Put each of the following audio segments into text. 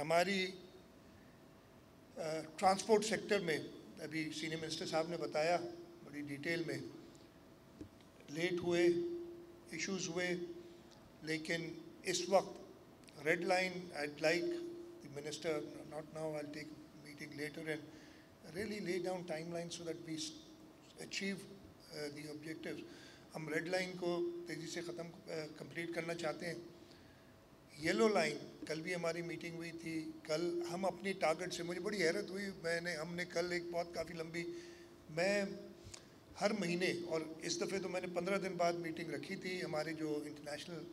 ہماری transport sector میں ابھی سینئر منسٹر صاحب نے بتایا بڑی ڈیٹیل میں، لیٹ ہوئے، ایشوز ہوئے، لیکن اس وقت red line I'd like the minister, not now, I'll take a meeting later and really lay down timelines so that we achieve the objectives. ہم ریڈ لائن کو تیزی سے کمپلیٹ کرنا چاہتے ہیں. یلو لائن کل بھی ہماری میٹنگ ہوئی تھی. کل ہم اپنی ٹارگٹ سے، مجھے بڑی حیرت ہوئی، ہم نے کل ایک بہت کافی لمبی، میں ہر مہینے، اور اس دفعہ تو میں نے 15 دن بعد میٹنگ رکھی تھی ہمارے جو انٹرنیشنل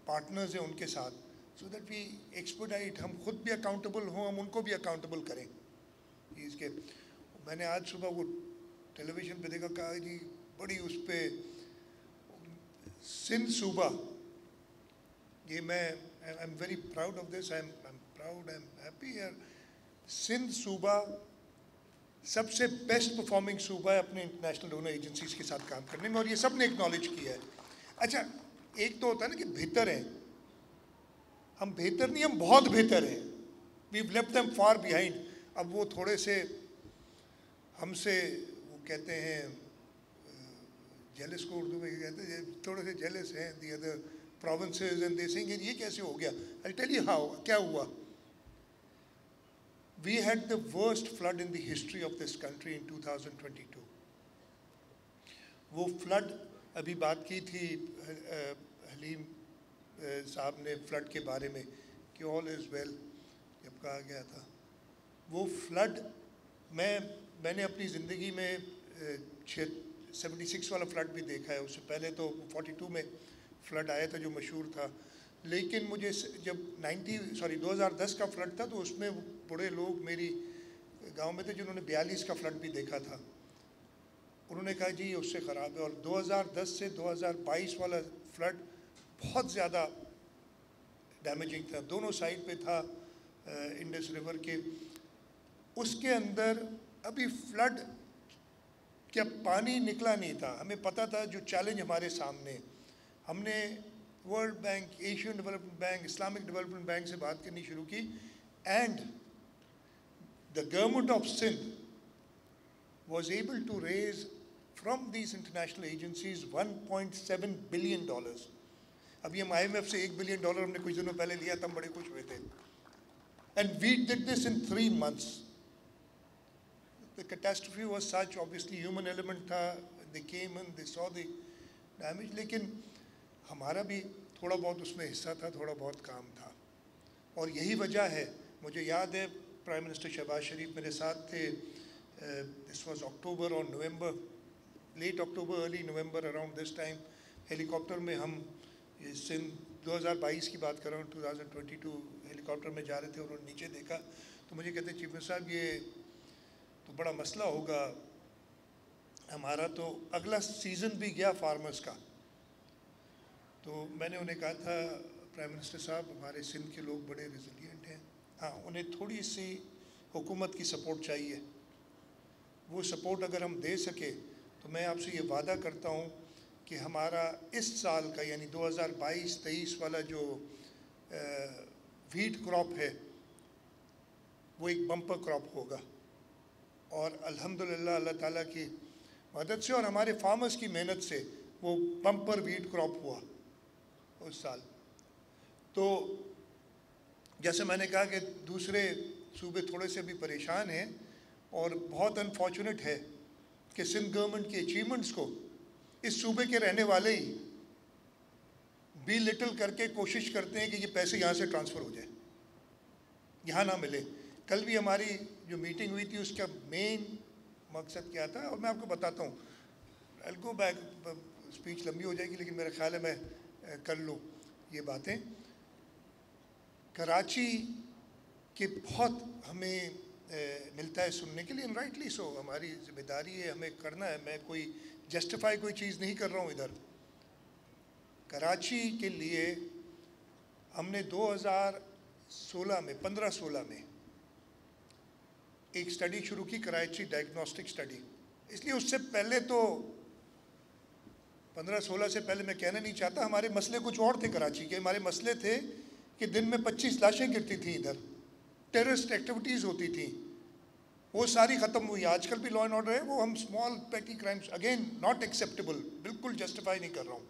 پارٹنرز ہیں ان کے ساتھ، سو دیٹ وی ایکسپرڈائٹ، ہم خود بھی اکاؤنٹیبل ہوں، ہم ان کو بھی اکاؤنٹیبل کریں. اس کے میں نے آج صبح وہ ٹیلی ویژن پہ دیکھا، کہا جی بڑی اس پہ سندھ صوبہ، یہ میں I am very proud of this, I am proud, I am happy. Sindh صوبہ سب سے بیسٹ پرفارمنگ صوبہ ہے اپنے انٹرنیشنل ڈونر ایجنسیز کے ساتھ کام کرنے میں، اور یہ سب نے اکنالج کیا ہے. اچھا ایک تو ہوتا ہے نا کہ بہتر ہیں، ہم بہتر نہیں، ہم بہت بہتر ہیں. We left them far behind. اب وہ تھوڑے سے ہم سے، وہ کہتے ہیں جیلس کو اردو میں کہتے ہیں، تھوڑے سے جیلس ہیں the other provinces and they saying یہ کیسے ہو گیا. I'll tell you how. کیا ہوا. We had the worst flood in the history of this country in 2022. وہ فلڈ، ابھی بات کی تھی حلیم صاحب نے فلڈ کے بارے میں کہ all is well جب کہا گیا تھا. وہ فلڈ میں نے اپنی زندگی میں 76 والا فلڈ بھی دیکھا ہے، اس سے پہلے تو 42 میں فلڈ آیا تھا جو مشہور تھا. لیکن مجھے جب 2010 کا فلڈ تھا تو اس میں بڑے لوگ میری گاؤں میں تھے جنہوں نے 42 کا فلڈ بھی دیکھا تھا. انہوں نے کہا جی یہ اس سے خراب ہے. اور 2010 سے 2022 والا فلڈ بہت زیادہ ڈیمیجنگ تھا، دونوں سائڈ پہ تھا انڈس ریور کے. اس کے اندر ابھی فلڈ کیا پانی نکلا نہیں تھا. ہمیں پتہ تھا جو چیلنج ہمارے سامنے. ہم نے world bank, Asian development bank, Islamic development bank سے بات کرنی شروع کی، and the government of Sindh was able to raise from these international agencies $1.7 billion. ابھی ہم IMF سے $1 بلین ہم نے کچھ دنوں پہلے لیا تھا، ہم بڑے خوش ہوئے تھے. And we did this in 3 months. The catastrophe was such, obviously human element تھا, they came and they saw the damage, لیکن ہمارا بھی تھوڑا بہت اس میں حصہ تھا، تھوڑا بہت کام تھا. اور یہی وجہ ہے، مجھے یاد ہے پرائم منسٹر شہباز شریف میرے ساتھ تھے. دس واز اکٹوبر اور November, late October early November around this time. Helicopter میں ہم سندھ 2022 کی بات کر رہا ہوں، 2022 ہیلی کاپٹر میں جا رہے تھے. انہوں نے نیچے دیکھا تو مجھے کہتے ہیں چیف منسٹر صاحب یہ تو بڑا مسئلہ ہوگا، ہمارا تو اگلا سیزن بھی گیا فارمرز کا. تو میں نے انہیں کہا تھا پرائم منسٹر صاحب ہمارے سندھ کے لوگ بڑے ریزیلینٹ ہیں، ہاں انہیں تھوڑی سی حکومت کی سپورٹ چاہیے. وہ سپورٹ اگر ہم دے سکے تو میں آپ سے یہ وعدہ کرتا ہوں کہ ہمارا اس سال کا یعنی 2022-23 والا جو ویٹ کراپ ہے وہ ایک بمپر کراپ ہوگا. اور الحمدللہ اللہ تعالیٰ کی مدد سے اور ہمارے فارمرز کی محنت سے وہ بمپر ویٹ کراپ ہوا اس سال. تو جیسے میں نے کہا کہ دوسرے صوبے تھوڑے سے بھی پریشان ہیں، اور بہت انفارچونیٹ ہے کہ سندھ گورنمنٹ کی اچیومنٹس کو اس صوبے کے رہنے والے ہی بی لٹل کر کے کوشش کرتے ہیں کہ یہ پیسے یہاں سے ٹرانسفر ہو جائے، یہاں نہ ملے. کل بھی ہماری جو میٹنگ ہوئی تھی اس کا مین مقصد کیا تھا، اور میں آپ کو بتاتا ہوں. I'll go back، اسپیچ لمبی ہو جائے گی لیکن میرا خیال ہے میں کر لوں یہ باتیں. کراچی کے بہت ہمیں ملتا ہے سننے کے لیے، رائٹلی سو، ہماری ذمہ داری ہے، ہمیں کرنا ہے. میں کوئی جسٹیفائی کوئی چیز نہیں کر رہا ہوں ادھر. کراچی کے لیے ہم نے 2016 میں 15-16 میں ایک اسٹڈی شروع کی، کراچی ڈائگنوسٹک اسٹڈی. اس لیے اس سے پہلے تو 15-16 سے پہلے میں کہنا نہیں چاہتا، ہمارے مسئلے کچھ اور تھے کراچی کے. ہمارے مسئلے تھے کہ دن میں 25 لاشیں گرتی تھیں ادھر، ٹیررسٹ ایکٹیویٹیز ہوتی تھیں، وہ ساری ختم ہوئی. آج کل بھی لا اینڈ آرڈر ہے، وہ ہم اسمال پیٹی کرائمس اگین ناٹ ایکسیپٹیبل، بالکل جسٹیفائی نہیں کر رہا ہوں،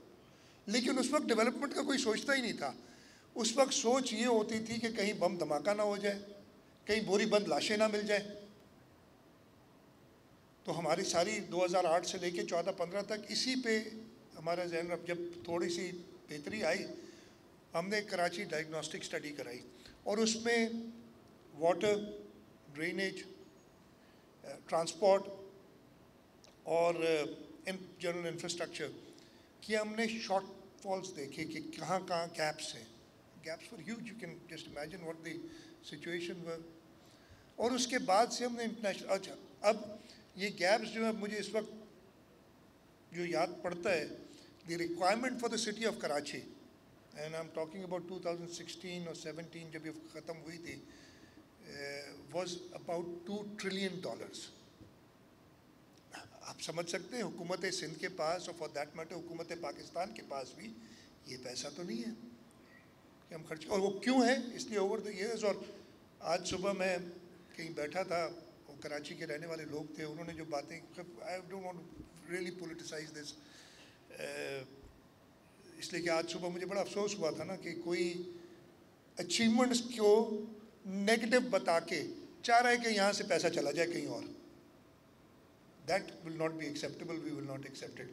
لیکن اس وقت ڈیولپمنٹ کا کوئی سوچتا ہی نہیں تھا. اس وقت سوچ یہ ہوتی تھی کہ کہیں بم دھماکہ نہ ہو جائے، کہیں بوری بند لاشیں نہ مل جائیں. تو ہماری ساری 2008 سے لے کے 14-15 تک اسی پہ ہمارا ذہن. اب جب تھوڑی سی بہتری آئی، ہم نے کراچی ڈائگنوسٹک اسٹڈی کرائی، اور اس میں واٹر، ڈرینیج، ٹرانسپورٹ اور جنرل انفراسٹرکچر کی ہم نے شارٹ فالز دیکھے کہ کہاں کہاں گیپس ہیں. Gaps far huge, you can just imagine what the situation were. اور اس کے بعد سے ہم نے انٹرنیشنل. اچھا، اب یہ گیپس جو ہے مجھے اس وقت جو یاد پڑتا ہے، the requirement for the city of Karachi, and I am talking about 2016 اور 17 جب یہ ختم ہوئی تھی، واز اباؤٹ $2 trillion. آپ سمجھ سکتے ہیں حکومت سندھ کے پاس، اور فار دیٹ میٹر حکومت پاکستان کے پاس بھی یہ پیسہ تو نہیں ہے کہ ہم خرچ. اور وہ کیوں ہے؟ اس لیے اوور دا ایئرز. اور آج صبح میں کہیں بیٹھا تھا، وہ کراچی کے رہنے والے لوگ تھے، انہوں نے جو باتیں، I don't want really politicise this, اس لیے کہ آج صبح مجھے بڑا افسوس ہوا تھا نا کہ کوئی اچیومنٹس کو نیگیٹو بتا کے چاہ رہا ہے کہ یہاں سے پیسہ چلا جائے کہیں اور. That will not be acceptable, we will not accept it.